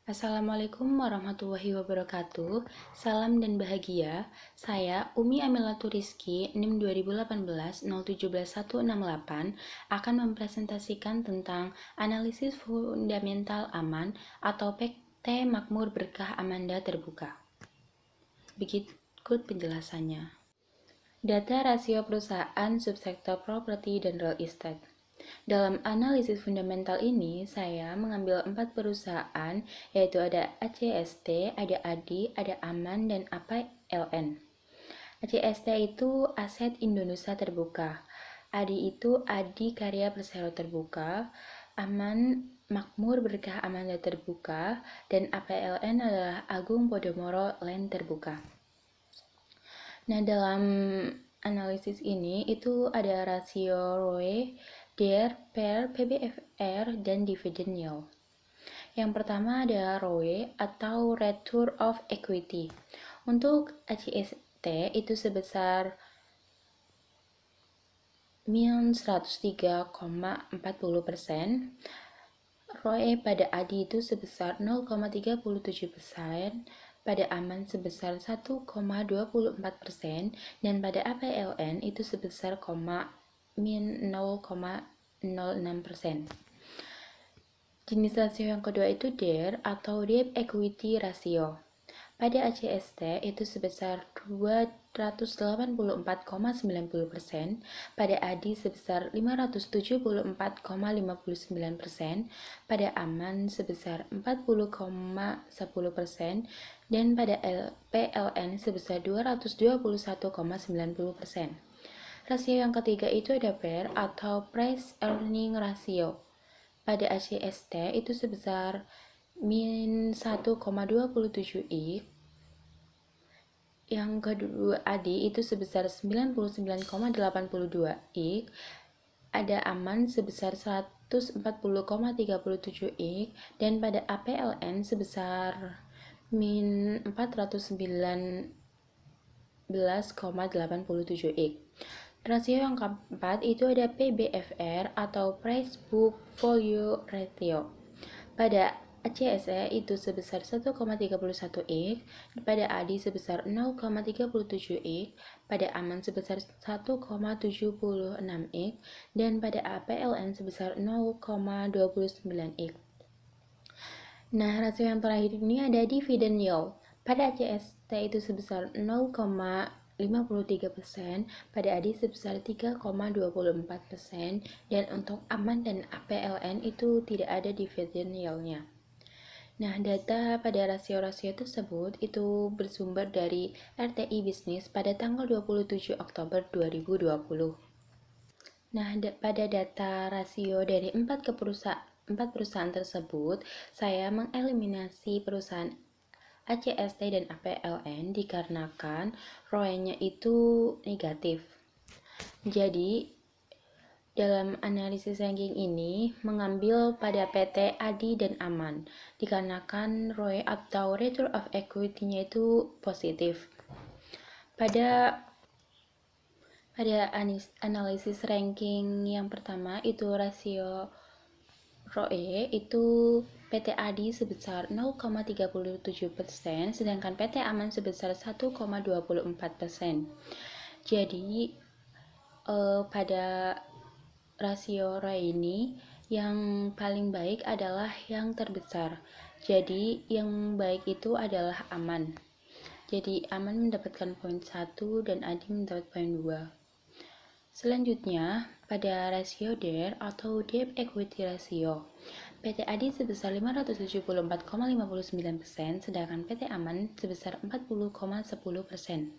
Assalamualaikum warahmatullahi wabarakatuh. Salam dan bahagia. Saya Umi Amelatu Rizky, NIM 2018-017-168 akan mempresentasikan tentang analisis fundamental aman atau PT Makmur Berkah Amanda Terbuka. Berikut penjelasannya. Data rasio perusahaan subsektor properti dan real estate. Dalam analisis fundamental ini, saya mengambil 4 perusahaan, yaitu ada ACST, ada ADI, ada Aman, dan APLN. ACST itu Aset Indonesia Terbuka, ADI itu Adi Karya Persero Terbuka, Aman Makmur Berkah Amanda Terbuka, dan APLN adalah Agung Podomoro Land Terbuka. Nah, dalam analisis ini itu ada rasio ROE, DER, PER, PBFR, dan dividen yield. Yang pertama ada ROE atau Return of Equity. Untuk ACST itu sebesar min 103,40%. ROE pada ADI itu sebesar 0,37%, pada Aman sebesar 1,24%, dan pada APLN itu sebesar min 0,06%. Jenis rasio yang kedua itu DER atau Debt Equity Ratio. Pada ACST itu sebesar 284,90%, pada ADI sebesar 574,59%, pada Aman sebesar 40,10%, dan pada PLN sebesar 221,90%. Rasio yang ketiga itu ada PER atau Price Earning Ratio. Pada ACST itu sebesar min 1,27x. Yang kedua ADI itu sebesar 99,82x. Ada Aman sebesar 140,37x, dan pada APLN sebesar min 409,87x. Rasio yang keempat itu ada PBFR atau Price Book Value Ratio. Pada ACSE itu sebesar 1,31x, pada ADI sebesar 0,37x, pada Aman sebesar 1,76x, dan pada APLN sebesar 0,29x. Nah, rasio yang terakhir ini ada dividen yield. Pada ACST itu sebesar 0,53%, pada ADI sebesar 3,24%, dan untuk Aman dan APLN itu tidak ada dividen yield-nya. Nah, data pada rasio-rasio tersebut itu bersumber dari RTI Bisnis pada tanggal 27 Oktober 2020. Nah, pada data rasio dari 4 perusahaan tersebut, saya mengeliminasi perusahaan ACST dan APLN dikarenakan ROE-nya itu negatif. Jadi, dalam analisis ranking ini mengambil pada PT ADI dan Aman dikarenakan ROE atau Return of Equity-nya itu positif. Pada analisis ranking yang pertama itu rasio ROE itu PT ADI sebesar 0,37%, sedangkan PT Aman sebesar 1,24%. Jadi pada rasio ROE ini yang paling baik adalah yang terbesar. Jadi yang baik itu adalah Aman. Jadi Aman mendapatkan poin 1 dan ADI mendapat poin 2. Selanjutnya, pada rasio DER atau Debt Equity Ratio, PT ADI sebesar 574,59%, sedangkan PT Aman sebesar 40,10%.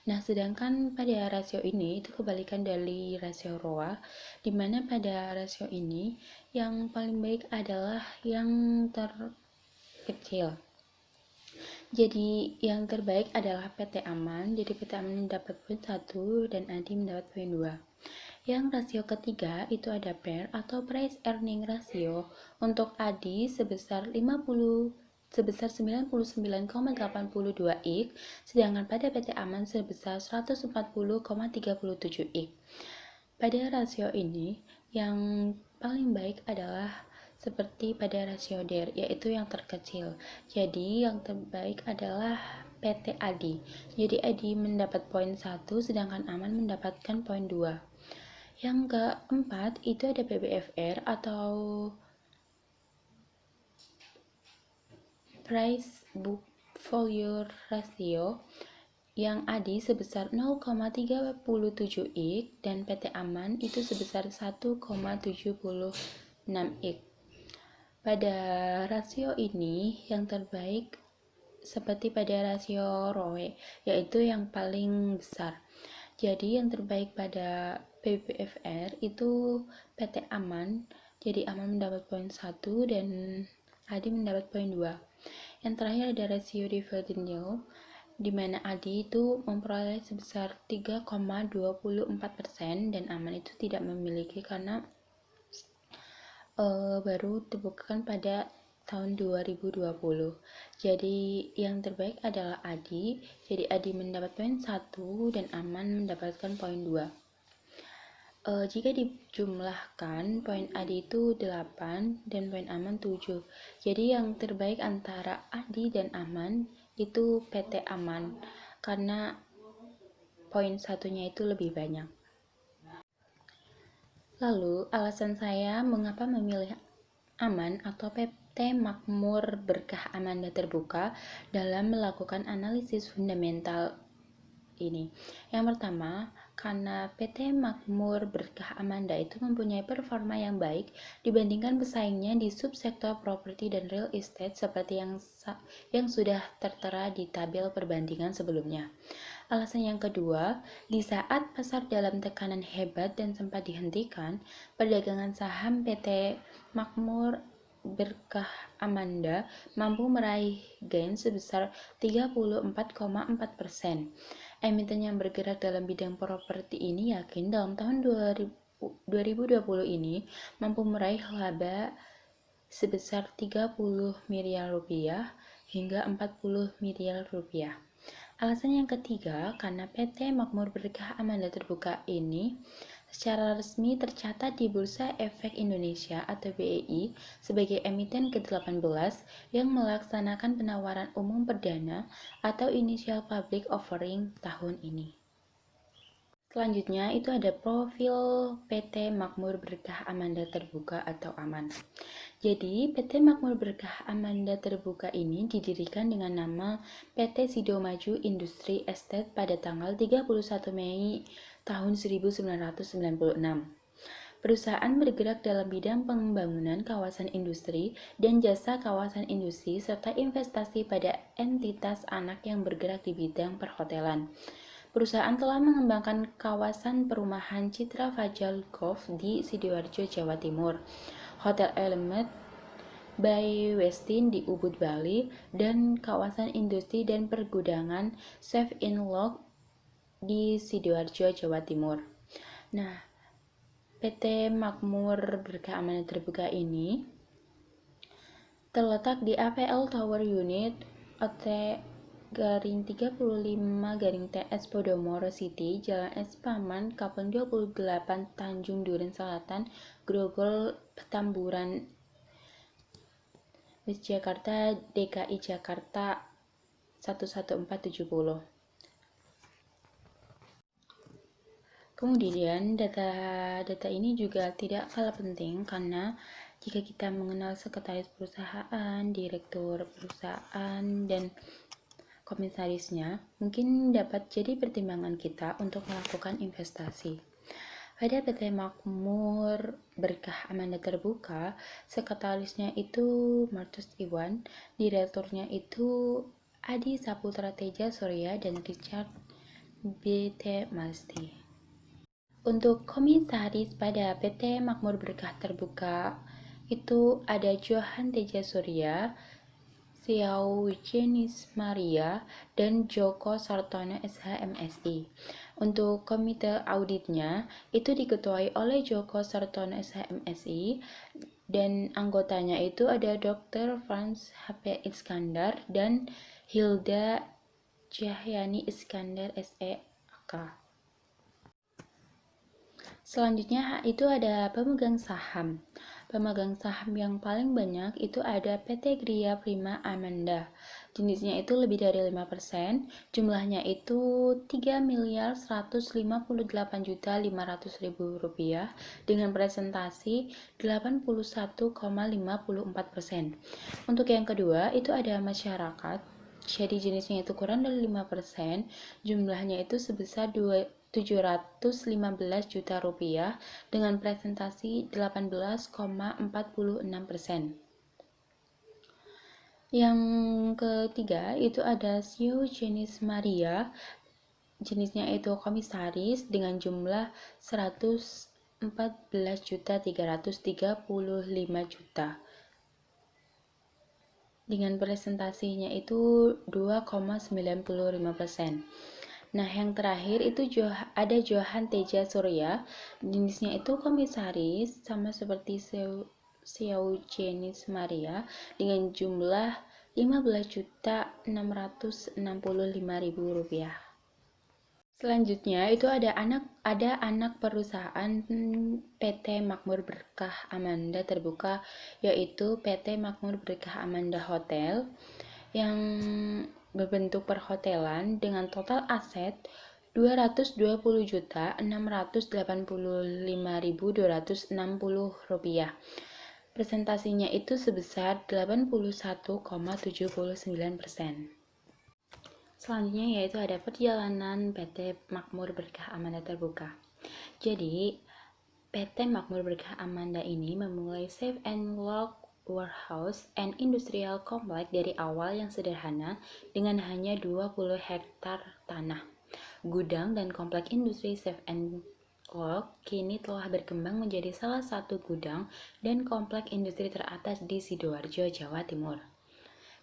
Nah, sedangkan pada rasio ini itu kebalikan dari rasio ROA, di mana pada rasio ini yang paling baik adalah yang terkecil. Jadi yang terbaik adalah PT Aman, jadi PT Aman mendapat poin 1 dan ADI mendapat poin 2. Yang rasio ketiga itu ada PER atau Price Earning Ratio. Untuk ADI sebesar 99,82x, sedangkan pada PT Aman sebesar 140,37x. Pada rasio ini yang paling baik adalah seperti pada rasio DER, yaitu yang terkecil. Jadi yang terbaik adalah PT ADI. Jadi ADI mendapat poin 1, sedangkan Aman mendapatkan poin 2. Yang keempat itu ada PBFR atau Price Book Folio Ratio, yang ADI sebesar 0,37x dan PT Aman itu sebesar 1,76x. Pada rasio ini yang terbaik seperti pada rasio ROE, yaitu yang paling besar. Jadi yang terbaik pada PBFR itu PT Aman. Jadi Aman mendapat poin 1 dan ADI mendapat poin 2. Yang terakhir ada rasio dividend yield, di mana ADI itu memperoleh sebesar 3,24% dan Aman itu tidak memiliki karena baru dibukukan pada tahun 2020. Jadi yang terbaik adalah ADI. Jadi ADI mendapat poin 1 dan Aman mendapatkan poin 2. Jika dijumlahkan, poin ADI itu 8 dan poin Aman 7. Jadi yang terbaik antara ADI dan Aman itu PT Aman karena poin satunya itu lebih banyak. Lalu, alasan saya mengapa memilih Aman atau PT Makmur Berkah Amanda Terbuka dalam melakukan analisis fundamental ini. Yang pertama, karena PT Makmur Berkah Amanda itu mempunyai performa yang baik dibandingkan pesaingnya di subsektor properti dan real estate seperti yang sudah tertera di tabel perbandingan sebelumnya. Alasan yang kedua, di saat pasar dalam tekanan hebat dan sempat dihentikan, perdagangan saham PT Makmur Berkah Amanda mampu meraih gain sebesar 34,4%. Emiten yang bergerak dalam bidang properti ini yakin dalam tahun 2020 ini mampu meraih laba sebesar 30 miliar rupiah hingga 40 miliar rupiah. Alasan yang ketiga, karena PT Makmur Berkah Amanda Terbuka ini secara resmi tercatat di Bursa Efek Indonesia atau BEI sebagai emiten ke-18 yang melaksanakan penawaran umum perdana atau initial public offering tahun ini. Selanjutnya itu ada profil PT Makmur Berkah Amanda Terbuka atau AMAN. Jadi PT Makmur Berkah Amanda Terbuka ini didirikan dengan nama PT Sido Maju Industri Estate pada tanggal 31 Mei tahun 1996. Perusahaan bergerak dalam bidang pembangunan kawasan industri dan jasa kawasan industri serta investasi pada entitas anak yang bergerak di bidang perhotelan. Perusahaan telah mengembangkan kawasan perumahan Citra Fajal Golf di Sidoarjo, Jawa Timur, Hotel Elemet by Westin di Ubud, Bali, dan kawasan industri dan pergudangan Safe Inlog di Sidoarjo, Jawa Timur. Nah, PT Makmur Berkah Amanda Terbuka ini terletak di APL Tower Unit OT-35-TS Podomoro City, Jalan S. Paman, Kapten 28, Tanjung Duren Selatan, Grogol, Petamburan, Jakarta, DKI Jakarta 11470. Kemudian data ini juga tidak kalah penting karena jika kita mengenal sekretaris perusahaan, direktur perusahaan, dan komisarisnya, mungkin dapat jadi pertimbangan kita untuk melakukan investasi. Pada PT Makmur Berkah Amanda Terbuka, sekretarisnya itu Martus Iwan, direkturnya itu Adi Saputra Teja Surya dan Richard B.T. Masti. Untuk komisaris pada PT Makmur Berkah Terbuka itu ada Johan Teja Surya, Xiao Jenis Maria, dan Joko Sartono SHMSI. Untuk komite auditnya itu diketuai oleh Joko Sartono SHMSI dan anggotanya itu ada Dr. Franz HP Iskandar dan Hilda Cahyani Iskandar SEK. Selanjutnya itu ada pemegang saham. Pemegang saham yang paling banyak itu ada PT Gria Prima Amanda. Jenisnya itu lebih dari 5%, jumlahnya itu 3.158.500.000 rupiah dengan presentasi 81,54%. Untuk yang kedua itu ada masyarakat. Jadi jenisnya itu kurang dari 5%, jumlahnya itu sebesar 715 juta rupiah dengan presentasi 18,46%. Yang ketiga itu ada Siu jenis Maria, jenisnya itu komisaris dengan jumlah 114.335 juta dengan presentasinya itu 2,95%. Nah, yang terakhir itu ada Johan Teja Surya, jenisnya itu komisaris sama seperti Xiao jenis Maria dengan jumlah 15.665.000 rupiah. Selanjutnya itu ada anak perusahaan PT Makmur Berkah Amanda Terbuka, yaitu PT Makmur Berkah Amanda Hotel yang berbentuk perhotelan dengan total aset 220.685.260 rupiah. Presentasinya itu sebesar 81,79%. Selanjutnya yaitu ada perjalanan PT Makmur Berkah Amanda Terbuka. Jadi, PT Makmur Berkah Amanda ini memulai Safe and Lock Warehouse and Industrial Complex dari awal yang sederhana dengan hanya 20 hektar tanah. Gudang dan kompleks industri Safe and Lock kini telah berkembang menjadi salah satu gudang dan kompleks industri teratas di Sidoarjo, Jawa Timur.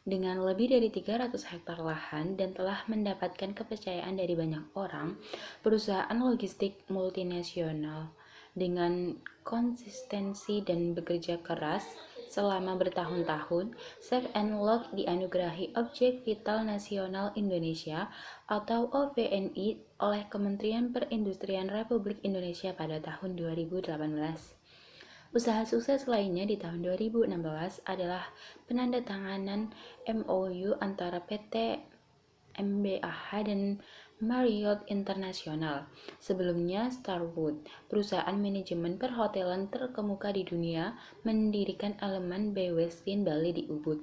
Dengan lebih dari 300 hektar lahan dan telah mendapatkan kepercayaan dari banyak orang, perusahaan logistik multinasional dengan konsistensi dan bekerja keras selama bertahun-tahun, Safe and Lock dianugerahi Objek Vital Nasional Indonesia atau OVNI oleh Kementerian Perindustrian Republik Indonesia pada tahun 2018. Usaha sukses lainnya di tahun 2016 adalah penandatanganan MOU antara PT MBAH dan Marriott International. Sebelumnya, Starwood, perusahaan manajemen perhotelan terkemuka di dunia, mendirikan elemen Bay Westin Bali di Ubud.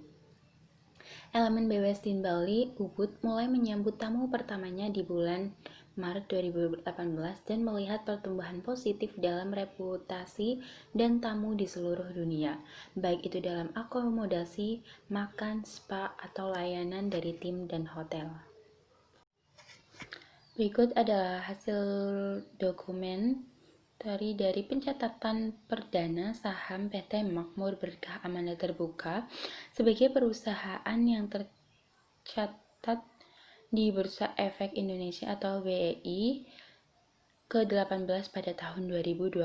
Elemen Bay Westin Bali Ubud mulai menyambut tamu pertamanya di bulan Maret 2018 dan melihat pertumbuhan positif dalam reputasi dan tamu di seluruh dunia, baik itu dalam akomodasi, makan, spa, atau layanan dari tim dan hotel. Berikut adalah hasil dokumen dari pencatatan perdana saham PT Makmur Berkah Amanda Terbuka sebagai perusahaan yang tercatat di Bursa Efek Indonesia atau BEI ke-18 pada tahun 2020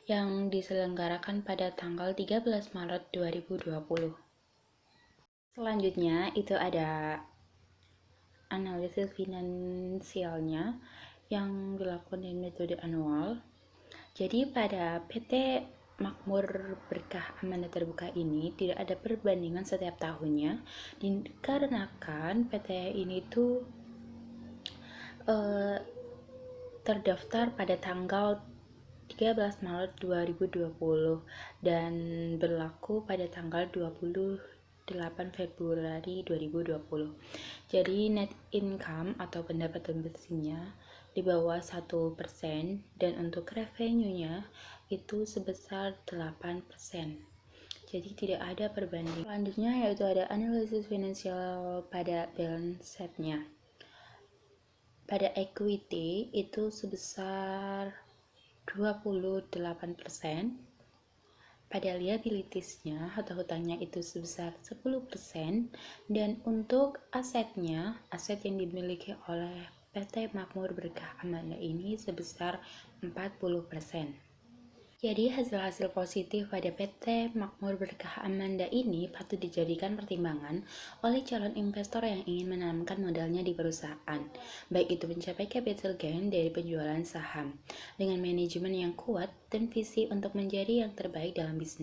yang diselenggarakan pada tanggal 13 Maret 2020. Selanjutnya itu ada analisis finansialnya yang dilakukan dengan metode anual. Jadi pada PT Makmur Berkah Amanda Terbuka ini tidak ada perbandingan setiap tahunnya dikarenakan PT ini tuh terdaftar pada tanggal 13 Maret 2020 dan berlaku pada tanggal 28 Februari 2020. Jadi net income atau pendapatan bersihnya di bawah 1% dan untuk revenue-nya itu sebesar 8%. Jadi tidak ada perbandingan. Selanjutnya yaitu ada analisis finansial pada balance sheet-nya. Pada equity itu sebesar 28%. Pada liabilitiesnya atau hutangnya itu sebesar 10% dan untuk asetnya, aset yang dimiliki oleh PT Makmur Berkah Amanda ini sebesar 40%. Jadi hasil-hasil positif pada PT Makmur Berkah Amanda ini patut dijadikan pertimbangan oleh calon investor yang ingin menanamkan modalnya di perusahaan, baik itu mencapai capital gain dari penjualan saham, dengan manajemen yang kuat dan visi untuk menjadi yang terbaik dalam bisnis.